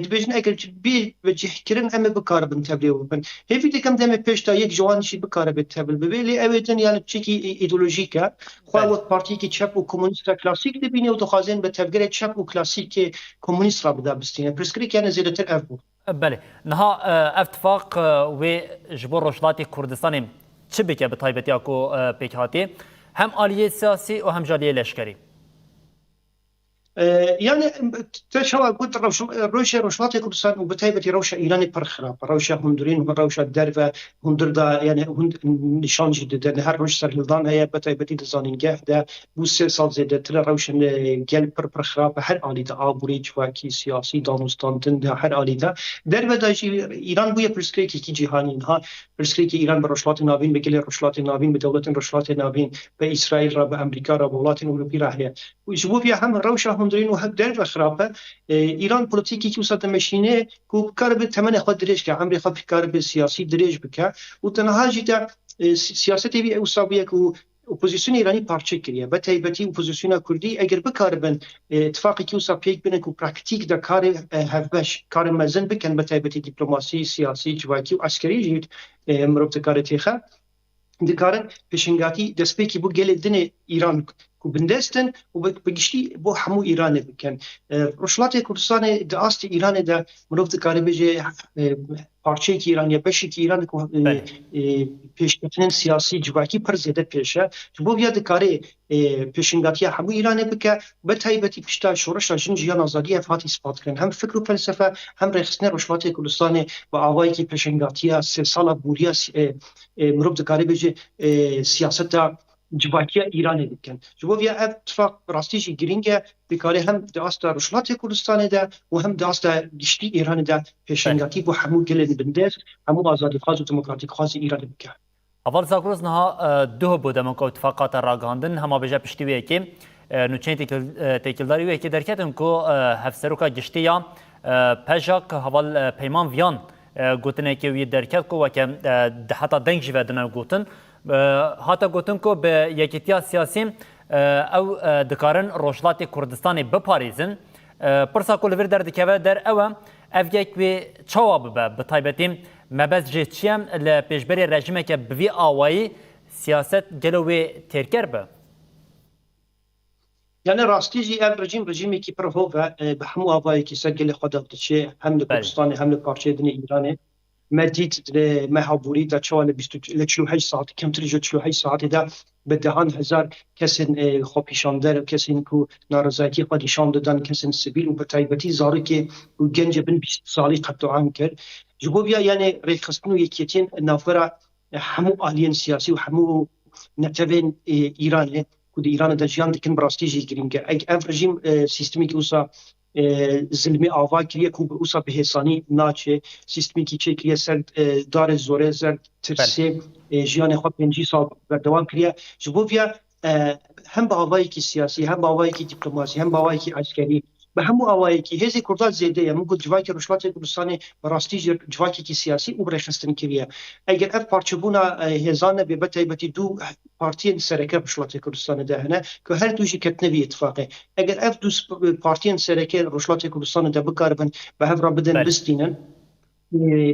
Speaker 3: dibêjin eger bê vecihkirin em ê bikaribin tevlî bibin hêvî dikim demê pêş da yek ji wan jî bikaribe tevil bibe lê ew ê din yani çekî îdeolojîk e xwe wek partiyekî çep û komûnîst re klasîk dibîne û dixwazin bi tevgerê çep û klasîkê komûnîst ra bide bistîne pirsgirêk yani zêdetir ev bû
Speaker 1: بله نها اتفاق و جبر رشلاتی کردستان چه بکه به تایبتی اکو پیک هاتی هم آلیه سیاسی و هم جالیه لشکری
Speaker 3: يعني تشوا قلت روشة رشلات كردستان وبتايبتي روشة إيراني برخراب روشة هندرين وروشة درفة هندر دا يعني هند نشان جديد نهار روش سر هلدان هي بتايبتي دزانين جهدا بوس سال زيادة ترى روشة جل برخراب هر آلي دا عبوري جواكي سياسي دانوستان ده هر آلي دا درفة دا إيران بويا برسكريكي كي جهاني ها برسكريكي إيران برشلات نابين بكل رشلات نابين بدولة رشلات نابين بإسرائيل را بأمريكا را بولات أوروبية راهية وجبوبيا هم روشة هندرين و در و خرابه ایران پلیتیکی که وسط ماشینه کو کار به تمن خود درش که عمر خود کار به سیاسی درش بکه و تنها جدا سیاست بی اوسابیه کو اپوزیسیون ایرانی پارچه کریه به تایبتی اپوزیسیون کردی اگر بکاربن اتفاقی که وسط پیک بینه کو پرکتیک دا کار هفبش کار مزن بکن به تایبتی دیپلماسی سیاسی جواکی و عسکری جید مربوط کار تیخه دکارن پیشنگاتی دسپیکی بو گل دن ایران کو بندستن و بگشتی بو همو ایران بکن رشلات کردستان د است ایران د مربوط کاری بجه parçe ki İran ya beşi ki İran ko peşketinin siyasi civaki per zede peşe bu ya dikare peşingatiya hemu İran'e bike be taybeti pişta şoreş rajin jiyan azadiye fat ispat kirin hem fikr û felsefe hem rexsine Rojhilatê Kurdistanê ve avayî ki peşingatiya sê sala bûriya mirov dikare bêje siyaseta civakiya İranê dikin. Ji bo ev ittifaq rastî jî giring e dikare hem di asta Rojhilatê Kurdistanê de û hem di asta giştî Îranê de pêşengatî bû hemû gelên bindest hemû azadîxwaz û demokratîkxwazê Îranê bike.
Speaker 1: Heval Zagroz niha duh bu demok ittifaqata ragihandin hema bêje piştî wê yekê nûçeyên têkildarî wê yekê derketin ku hevseroka giştiya pejak heval peyman viyan gotinekê wî derket ku weke heta deng jî ve dine gotin hata gotin ku bi yekîtiya siyasî ew dikarin Rojhilatê Kurdistanê biparêzin pirsa ku li vir derdikeve der ew e ev yek wê çawa bibe bi taybetî mebez jê çi ye li pêşberê rejimeke bi vî awayî siyaset gelo wê têrker be
Speaker 3: Yani rastî jî ev rejimekî pir hov e bi hemû avayekî ser gelê xwe de diçe hem li Kurdistanê hem li parçeyê dinê Îranê me dît me haborî de çawa li 48 saat kemtir ji 48 saatê de bi dehan hezar kesên xwepîşander kesên ku narizayetî xwe nîşan didin kesên sivîl û bi taybetî zarokê û gencê bin 20 salî qetûan kir ji bo yani rêxistin û yekîtiyên navbera hemû aliyên siyasî û hemû netewên Îranê ku di Îranê de jiyan dikin bi rastî jî giring e ev rejîm sîstemekî wisa zilmê ava kiriye ku bi wisa bihêsanî naçe sîstemekî çêkiriye ser darê zorê zer tirsê jiyanê xwe 5 sal berdewam kiriye ji bo hem bi avayekî siyasî hem bi avayekî dîplomasî hem bi avayekî askerî به همو اوایکی هزی کردال زیده من گفت جواکی رشلات کردستان براستی جواکی کی سیاسی و برخستن کریه اگر اف پارچبونا هزان به بتایبتی دو پارتین سرکه رشلات کردستان ده هنه که هر دوشی کتنه بی اتفاقه اگر اف دو پارتین سرکه رشلات کردستان ده بکاربن به هفرا بدن بستینن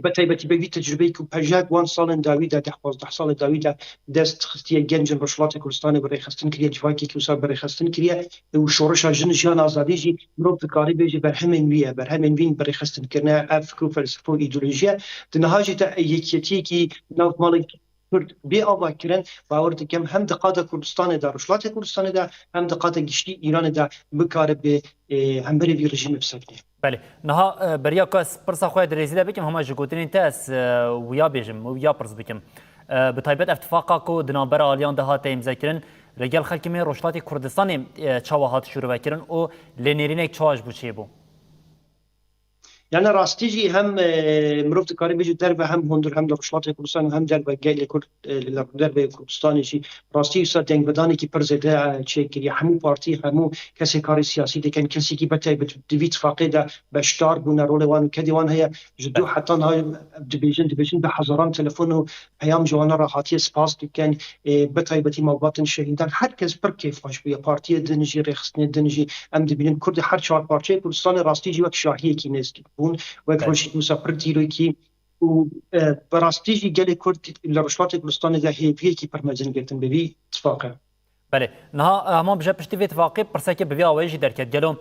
Speaker 3: بتایبەتی بەوی تجربەی و پەژاک وان ساڵن داویدا 15 ساڵ داویدا دەست خستیە گەنجن ڕۆژڵاتی کوردستانی بەڕێخستن کردە جوواکێکی وسا بەڕێخستن کردە و شۆڕشا ژن ژیان ئازادیژی مرۆڤ دکاری بێژی بەرهەمێن ویە بەرهەمێن وین بەڕێخستنکردنە ئەف فکر و فەلسفە و ئیدئۆلۆژیە دنەهاژێتە یەکێتیەکی ناوماڵێکی کرد بێ ئاواکردن باوەڕ دەکەم هەم دقاتە کوردستانێدا ڕۆژڵاتی کوردستانێدا هەم دقاتە گشتی ئیرانێدا بکارە بێ هەمبەرێوی ڕژیم بسەکنێ
Speaker 1: بله نها بریا کس پرسا خواهد رزیده بکم همه جگوترین تاس ویا بیجم ویا پرس بکم بطایبت اتفاقا کو دنابر آلیان ده هات امضا کرن رجال خلکی روشلاتی کردستان چاوهات شروع کردن و لنیرین یک چاوش بو چی بو
Speaker 3: يعني راستيجي هم مروفت كاري بيجي دربه هم هندر هم درشلات كردستان هم دربه جاي لكرد دربه كردستان شي راستي صدق بداني كي برزده تشكي همو بارتي همو كسي كاري سياسي دي كان كسي كي بتاي بدفيت فاقده بشتار بونا رولوان كديوان هي جدو حتى هاي ديفيجن بحزران تليفونه ايام جوانا راحتي سباس كان بتاي بتي موبات الشهيدان حد كز بركيف واش بي بارتي دنجي رخصني دنجي ام دبين كرد حد شار بارتي كردستان راستيجي وك شاهيه كي نزل وەک ڕۆژی مسافر تیرۆکی و بەڕاستیژی گەلێ کورد لە ڕۆژهڵاتی کوردستاندا هێویەکی پەرمەجنگرتن بەوی اتفاقە
Speaker 1: بله نها همان بجا پشتی ویت واقع پرسکه بوی آوایجی درکت گلو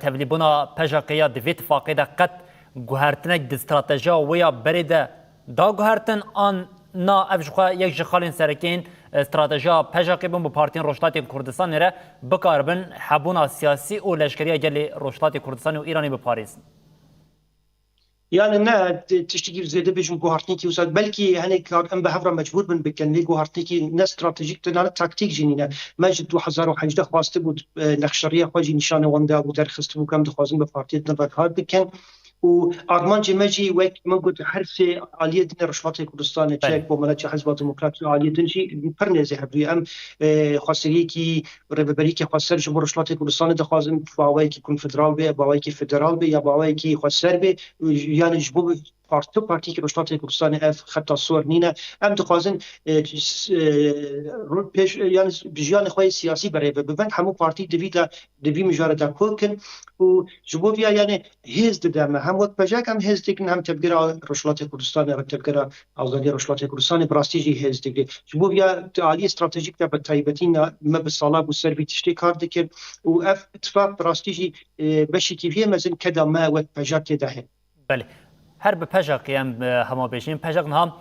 Speaker 1: تبلیبونا پژاقیا دویت واقع دا قد گوهرتنک د استراتژیا ویا برده دا گوهرتن آن نا افجخوا یک جخالین سرکین استراتژیا پژاقی بون بو پارتین روشلاتی کردستان نره بکاربن حبونا سیاسی و لشکریه گلی روشلاتی کردستان و ایرانی بپاریز
Speaker 3: يعني نه تشتكي زيادة بيجون جوهرتنيكي وساد بلكي هني كار ام بهفرا مجبور بن بكن لي جوهرتنيكي نا استراتيجيك تنا تاكتيك جينينا ماجد 2018 خواسته بود نخشريه خواجي نشانه وندا بود درخست بو كم دخوازن به بارتي نبرهار بكن و ارمان جمجي وك من قلت حرف عاليه دين رشوات كردستان تشيك بوملات حزب الديمقراطي عاليه دنجي برنزي هبري ام خاصيكي رببريكي خاصر جمهور رشوات كردستان دخوازن باويكي كونفدرال بي باويكي فدرال بي يا باويكي خاصر بي يعني جبو پارتی که رشته کردستان اف خطا صور نینه ام دخوازن پیش یعنی بجیان خواه سیاسی برای ببند همو پارتی دوی مجارده کوکن و جبوبیا یعنی هیز دادم هم وقت بجاک هم هیز دیگن هم تبگیره رشته کردستان و تبگیره آزادی رشته کردستان براستیجی هیز دیگه جبوبیا عالی استراتژیک در بتایبتین ما بسالاب و سروی تشتی کار دکر و اف اتفاق براستیجی بشی کیفیه مزن کدا ما وقت بجاک ده
Speaker 1: بله هر به پژاقی هم هما بیشیم پژاق نها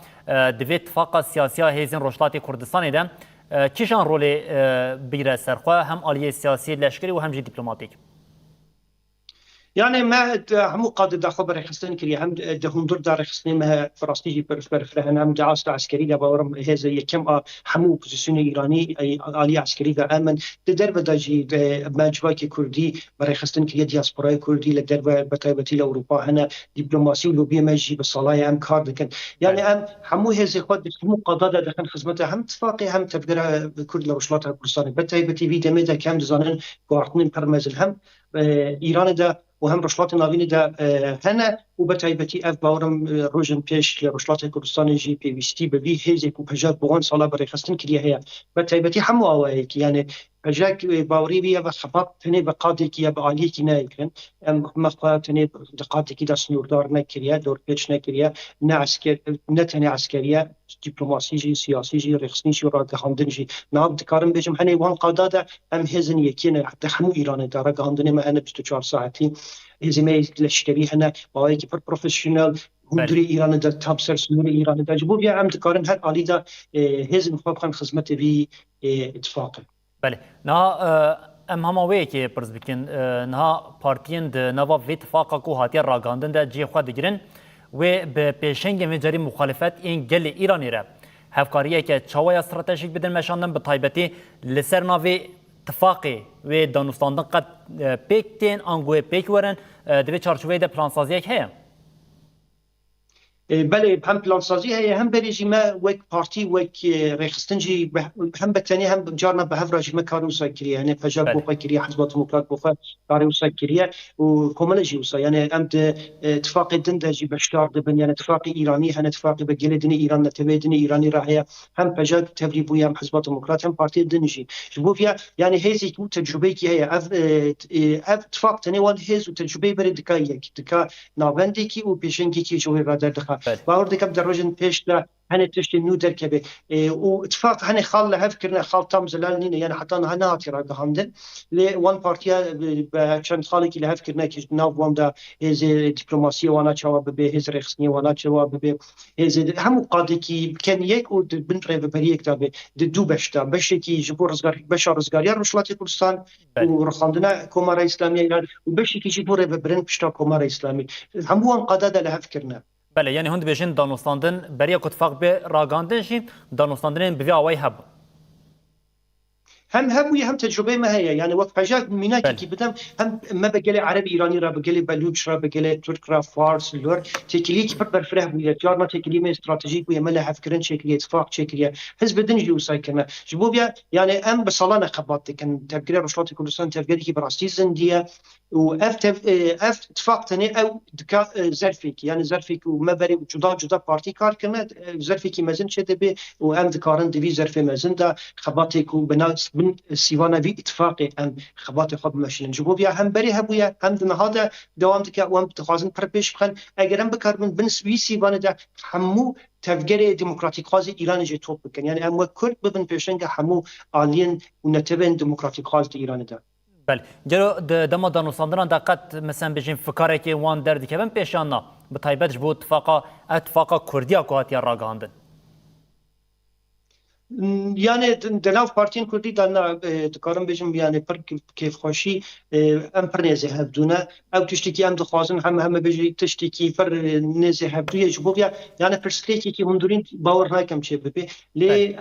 Speaker 1: دویت اتفاق سیاسی هیزن روشلاتی کردستانی ده چیشان رول بیره سرخواه هم آلیه سیاسی لشکری و هم جی دیپلماتیک
Speaker 3: يعني ما همو قادة داخل برخصتين كري هم دهندر دارخصتين ما فلسطيني برفرهن هم دعاست عسكري دا باورم هذا يكم همو بوزيشن إيراني آلية عسكري دا أمن درب داجي مجواكي كردي برخصتين كري دياسبوراي كردي لدرب بتايبتي لأوروبا هنا دبلوماسي ولوبيا ماجي بالصلاة هم كارد كان يعني هم همو هذا خد همو قادة داخل خدمته هم اتفاقي هم تفكر كرد لروشلات كردستان بتايبتي في دميدا كام دزانن قارتين برمزل هم إيران دا وهم رشلات ناوین دا هنه و بتایبتی اف باورم روزن پیش لرشلات کردستان جی پی وی سی بی هیزی کو پجاک بوان سالا برای خستن کریه هیا بتایبتی همو آوایی که یعنی پجاک باوری بیا و خباب تنه بقادر کیا به عالی کی نایکن ام مخا تنه دقات کی دست نوردار نکریه دور پیش نکریه نه عسکر نه تنه عسکریه دیپلماسی جی سیاسی جی رخصنی جی را دهاندن جی ناب دکارم بجم هنی وان قاداده ام هزن یکینه حتی همو ایران داره دهاندن ما انا 24 ساعتی هزیمه لشکری هنه باید که پروفشنال هندری ایران در تاب سرسنور ایران در جبوب یا هم دکارن هر عالی دا هزم خواب خان خدمت بی اتفاق
Speaker 1: بله نه ام هماوی که پرز بکن نه پارتین ده نوا و اتفاق کو هاتی راگاندن ده جی خود دیگرن و به پیشنگ مجاری مخالفت این گل ایرانی را هفکاریه که چاوای استراتژیک بدن مشاندن به طایبتی لسر ناوی اتفاقی و دانستاندن قد پیکتین آنگوی پیک ورن دوی چارچوبه ده پلانسازی یک هیا
Speaker 3: بله هم پلانسازی هي هم بريجيما وك بارتي وك ريخستنجي هم بتاني هم جارنا بهف رجيما كارو ساكريا يعني فجاب
Speaker 1: بله.
Speaker 3: بوخا كريا حزب ديمقراط بوخا كارو ساكريا وكومالجي وصا يعني ام اتفاقي دندجي بشتار دبن يعني اتفاقي ايراني هن اتفاقي بجلدني ايران نتبادني ايراني راهي هم فجاب تبريبو يا حزب ديمقراط هم بارتي دنجي شبوفيا يعني هيزي تو تجربيكي هي اف اتفاق تاني وان هيز وتجربي بري دكايك دكا نابنديكي وبيشنكي كي جوي رادر دخا
Speaker 1: بله.
Speaker 3: باوردی کم در روزن پیش ده هنه تشتی نو در کبه و اتفاق هنه خال لهف کرنا خال تام زلال نینه یعنی حتی نه هاتی را گهاندن لی وان پارتیا به چند خالی که لهف کرنا که ناو وام ده هز دیپلماسی وانا جواب به هز رخصنی وانا جواب به هز هم قاضی کی کن یک و بن ریو بری یک دابه دو بشتا بشه کی جبور رزگار بشار رزگاریار رشلاتی کردستان و رخاندنا کمار اسلامی ایران و بشه کی جبور برن پشتا کمار اسلامی هم وان قاده لهف کرنا
Speaker 1: بله یعنی هند بیشین دانستاندن برای اتفاق به راگاندن شین دانستاندن به آوای هب
Speaker 3: هم ويا هم تجربه ما هي يعني وقت حاجات ميناكي كي بدم هم ما بقالي عربي ايراني را بقالي بلوچ را بقالي ترك را فارس لور تكليك بقدر فرح ويا جار ما تكليمه استراتيجيك ويا ملا فكرن شكليه اتفاق شكليه حزب دنجي وساكنه جبوبيا يعني ام بصلانه خبطت كان تفكير رشلات كردستان تفكير كي براستي زنديه واف اتفاق ثاني او دكا زرفيك يعني زرفيك وما بري جدا بارتي كار كنا زرفيك مازن شد به وام ذكرن دبي زرف مازن دا خبطك وبناس من سيوانا في اتفاقي ام خباطي خب ماشين جبوبيا هم بري هبويا هم هذا دوام دكا وام تخازن بربيش بخن اگرم بكار من بنسبي سيوانا دا حمو تفكير ديمقراطيك خاص ايران جي توب كان يعني ام كل ببن بيشنگ حمو عالين ونتبن ديمقراطيك خاص ايران دا
Speaker 1: بله جلو دما دانستاندن دقت مثلا بجین فکاره که وان دردی که بن پیشانا به تایبت جبو اتفاقا کردیا که هاتیا راگاندن
Speaker 3: يعني دناف بارتين كردي دانا تكارم بيجم يعني پر كيف خوشي ام پر نزه هبدونا او تشتكي ام دخوازن هم بيجي تشتكي پر نزه هبدو يجبوبيا يعني برسليكي كي هندورين باور هايكم شي ببي لي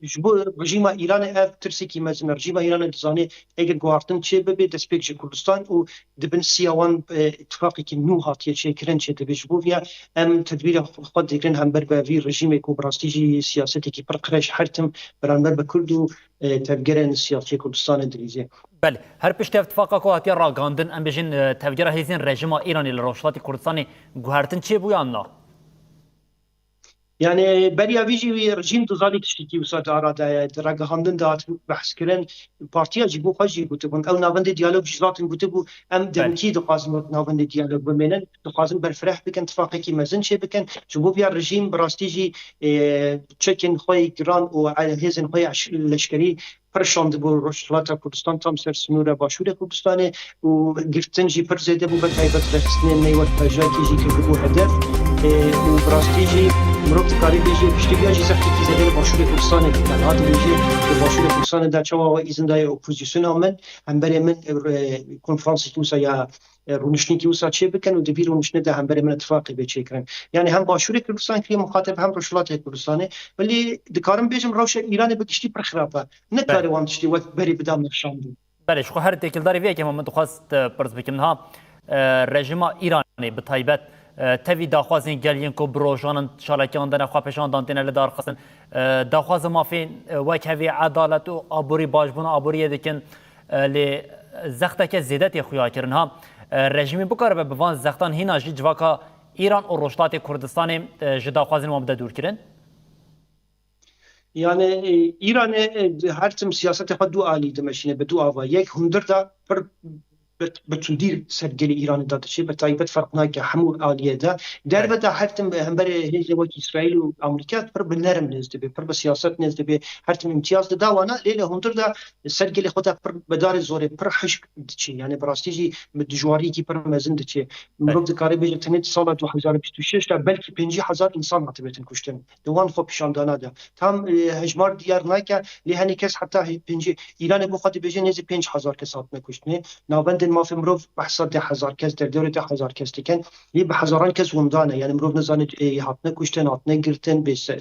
Speaker 3: جبو رژیم ایران اف ترسیکی مزن رژیم ایران دزانه اگر گوارتن چه ببی دسپیک کردستان و دبن سیاوان اتفاقی که نو هاتیه چه کرن چه دبی جبو ویا ام تدبیر خود دیگرن هم بر به رژیم کو براستیجی سیاستی کی پر قرش حرتم برانبر به کردو تفگرن سیاسی کردستان دریزه
Speaker 1: بله هر پشت اتفاقا که هاتیا راگاندن ام بجین تفجیر هیزین رژیم ایرانی لروشلاتی کردستان گوهرتن چه بویاننا
Speaker 3: يعني بريا بيجي رجيم تزالي تشتكي وسات ارادا درغهاندن دات بحث كرن بارتيا جيبو خاجي بوتبون او نابند ديالوج جزاتن بوتبو ام دمكي دقازم نابند ديالوج بمنن دقازم بالفرح بكن اتفاقي كي مازن شي بكن جبو بيا الرجيم براستيجي تشكن خوي جران وعلى هيزن خوي لشكري پرشاند بو رشلاتا کردستان تام سر سنوره باشور کردستانه و گرفتن جی پر زیده بو بتایبت رخصنه نیوت پجاکی جی که بو هدف و براستی جی مرد کاری بیجی پشتی بیا جی زختی که زده باشور کردستانه کردن هات بیجی باشور کردستانه در چوا و ایزندای اپوزیسیون من هم برای من کنفرانسی توسا یا رونشنی که وسا چه بکن و دبی رونشنی ده هم برای من اتفاقی به چه کرن یعنی هم باشور کردستان که مخاطب هم رشلات کردستانه ولی دکارم بیجم روش ایران بکشتی پر خرابه نه وان تشتي وقت بري بدام نشاندو
Speaker 1: بله شو هر تکل داری وی که من خواست پرس بکم ها رژیم ایرانی به تایبت تवी داخوازین گلیان کو بروجان شالکان دن خو پشان دانتن له دار خصن داخواز مافین وجهوی عدالت و ابوری باجبون ابوری دکن ل زختک زیدت خویا کرن ها رژیم بکار به وان زختان هینا جواکا ایران و رشتات کردستان جداخوازین مبدا دور کرن
Speaker 3: يعني إيران هرتم سياسة خد دو آلي دمشينه بدو آوا يك هندر دا بر بتدير سرقلي إيران دا تشي بتايبت فرقنا كحمو آلية دا دربة دا هرتم همبر هيز وقت إسرائيل وأمريكا بر بالنرم نزد بي بر بسياسة نزد بي هرتم امتياز دا وانا ليلة هندر دا سرقلي خدا بر بدار زوري بر حشك دشي يعني براستيجي مدجواري كي بر مزن دشي مرد دكاري بيجي تنيت سالة 2026 دا بلكي 50,000 إنسان هاتبتن كشتن دوان خو بشاندانا دا تام هجمار ديار نايكا لهني كس حتى 5 إيران بو خد بيجي نزد 5,000 كس هاتنا كشتني ناوبند ما في مروف بحصد 10,000 كس در دورة 10,000 كس تكن لي بحزاران كس ومدانه يعني مروف نزانه هاتنا كشتن هاتنا گرتن بس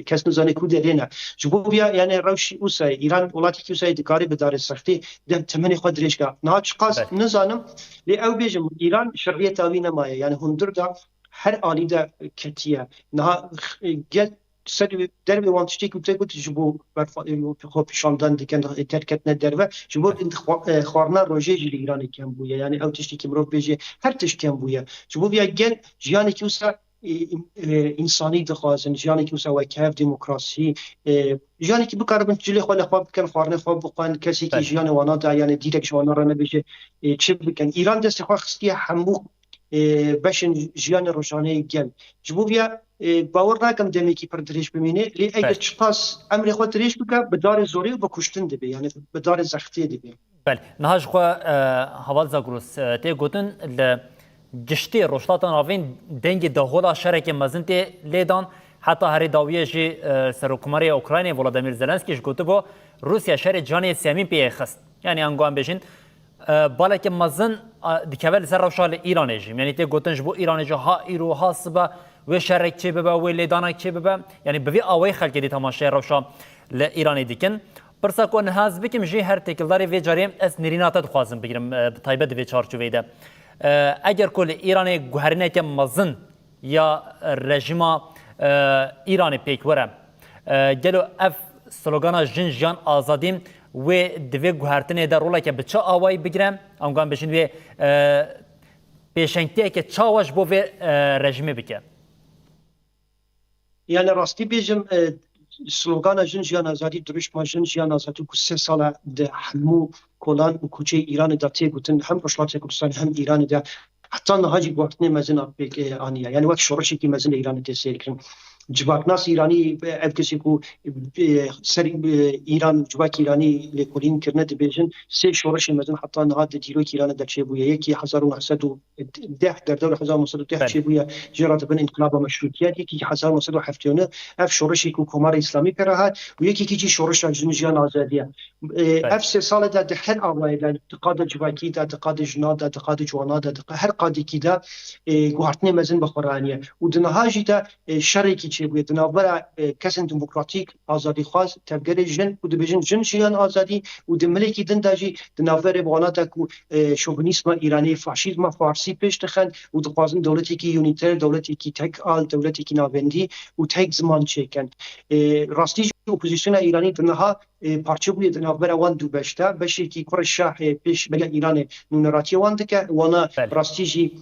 Speaker 3: كس نزانه كود لينا جبوبيا يعني روش اوسا إيران ولاتي كيوسا دكاري بدار السختي دم تمني خد ريشكا ناچ قاس نزانم لي او بيجم إيران شرعية تاوينه مايا يعني هندر دا her alî de ketiye niha gel سر درب وان تشتی که تو گفتی جبو خو پیشاندن دیگه ترکت نداره جبو خوارنا روزی جلی ایرانی کم بوده یعنی او تشتی که مرو بیجه هر تشت کم بوده جبو بیا گل جیانی که وسا انسانی دخوازن جیانی که وسا وکاف دموکراسی جیانی که بکاربن جلی خواله خواب بکن خوارنه خواب بکن کسی که جیانی وانا دا یعنی دیرک جوانا را نبیجه چه بکن ایران دست خواه خستی همو بشن جیان روزانه گل جبو بیا باور نکم دمی که پر دریش بمینه لی اگر چپاس امری خود دریش بکه به دار زوری و به کشتن دبی یعنی به دار زختی دبی
Speaker 1: بله نهاج خو حوال زاگروس تی گوتن ل گشتی روشلاتان آوین دنگ دهولا شرک مزنت لیدان حتی هری داویه جی سرکماری اوکراین ولادیمیر زلنسکی گوته با روسیا شر جانی سیمین پی خست یعنی انگام بشین بالا که مزن دکول سر روشال ایران جیم یعنی تی گوتنش بو ایران جا ها ایرو حاسبه و شرک چه ببه و لیدانا چه ببه یعنی به آوای خلق دی تماشای روشا ل ایرانی دیکن پرسا کن هاز بکیم جی هر تکلداری و جاری از نرینات دخوازم بگیرم تایبت و چارچوبه ده اگر کل ایرانی گوهرینه که مزن یا رژیم ایرانی پیک وره گلو اف سلوگانا جن جان آزادیم و دوی گوهرتنه در رولا که بچه آوای بگیرم امگان بشین و پیشنگتیه که چاوش بو و رژیمه بکه
Speaker 3: یعنی راستی بیجم سلوگان جن جیان آزادی دروش ما جن جیان آزادی که 3 ساله ده همو کلان و کوچه ایران دا تی گوتن هم رشلات کردستان هم ایران دا حتی نهاجی گوهرتنه مزن آبک آنیا یعنی وقت شورشی که مزن ایران دا سیر کرن جوابناس ایرانی اف کسی کو سر ایران جواب ایرانی لکولین کرنه دبیجن 3 شورش مزن حتی نهاد دیرو ایران در چه بویه یکی 1910 در دور 1910 چه بویه جرات بن انقلاب مشروطیت یکی 1979 اف شورشی کو کمار اسلامی کرده و یکی کی شورش جنجیان آزادیه اف 3 سال ده هر آوای ده تقاد جواکی ده تقاد جناد ده تقاد جوانا ده هر قادی کی ده گوهرتنه مزن بخورانیه و دنهاجی ده شرکی بوده دنابرا کسان دموکراتیک آزادی خواست تبگر جن و دبیجن جن جیان آزادی و دملکی دنداجی دنابرا بغاناتا کو شوونیسم ایرانی فاشیسم فارسی پیش دخن و دخوازن دولتی کی یونیتر دولتی کی تک آل دولتی کی ناوندی و تک زمان چکن راستی اپوزیسیون ایرانی دنها پارچه بوده دنابرا وان دو بشتا بشی کی کور شاه پیش بگه ایران نونراتی وان دکه وانا راستی جی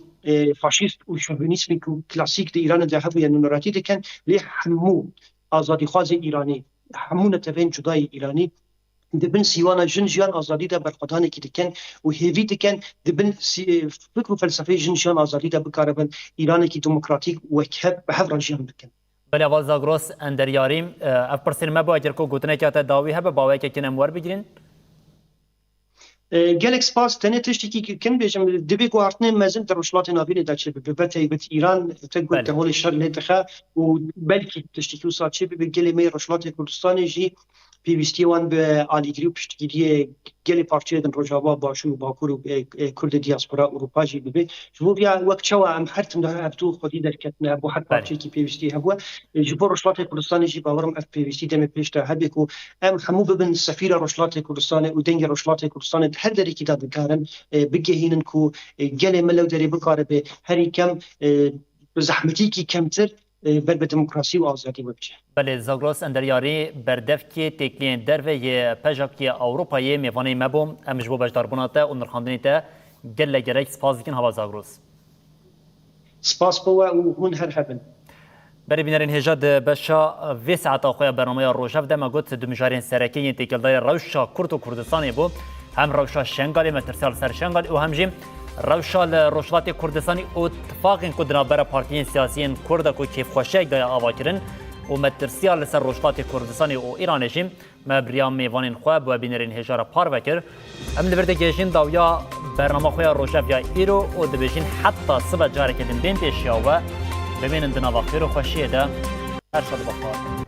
Speaker 3: فاشیست و شوونیسمی که کلاسیک در ایران ده هفته نونراتی دکن لی همو آزادی خواز ایرانی همو نتوین جدای ایرانی دبن سیوانا جن جیان آزادی ده برخوادانی که دکن و هیوی دکن دبن فکر و فلسفه جن جیان آزادی ده بکاربن ایرانی که دموکراتیک و کهب به هفران جیان بکن
Speaker 1: بله اول زاگروس اندریاریم اف پرسین ما با اگر کو گوتنه که تا داوی هبه باوی که کنم ور بگیرین
Speaker 3: گلکس پاس تنه تشتی که کن بیشم دبی گوهرتنه مزن در روشلات نابینه داشته به بته ایران تقول تهول الشر لدخه و بلکی تشتی که وسات چه به گلی می روشلات کردستان جی پیوستی وان به آلیگری و پشتگیری گلی پارچه دن روجاوا باشو باکور و کرد دیاسپورا اروپا جی ببی جو بیا وقت چوا ام هر تم ده ابتو خودی در کتنه بو هر پارچه کی پیوستی هوا جو روشلات کردستان جی باورم اف پیوستی دم پیشته هبیکو ام همو ببن سفیر روشلات کردستان و دنگ روشلات کردستان هر دری کی داد کارن بگهینن کو گلی ملو دری بکاره به هر کم زحمتی کی کمتر بر به دموکراسی و آزادی بچه.
Speaker 1: بله زاگروس اندریاری بردف کی تکلین در و یه پجاب کی اروپایی میوانی مبوم امجبو بجداربوناته و نرخاندنیته گل گرک سپاس دیکن هوا زاگروس.
Speaker 3: سپاس بوا و هون هر هبن.
Speaker 1: بری بینرین هجاد بشا وی ساعت آخوی برنامه روشاف دم گوت دمجارین سرکی تکلدار روشا کرد و کردستانی بود هم روشا شنگالی مترسال سر شنگالی و هم جیم روشال روشلات کردستانی اتفاق کدنا برای پارتیین سیاسیین کرد کو کیف خوشک دای آواکرین و مترسیال سر روشلات کردستانی و ایران جیم مبریام میوانین خواب و بینرین هجار پار وکر هم لورده گیشین داویا برنامه خوی روشاف یا ایرو و دبیشین حتی سبا جاره کدن بین پیشیا و ببینن دنا وقتی رو خوشیه ده ارشاد بخواه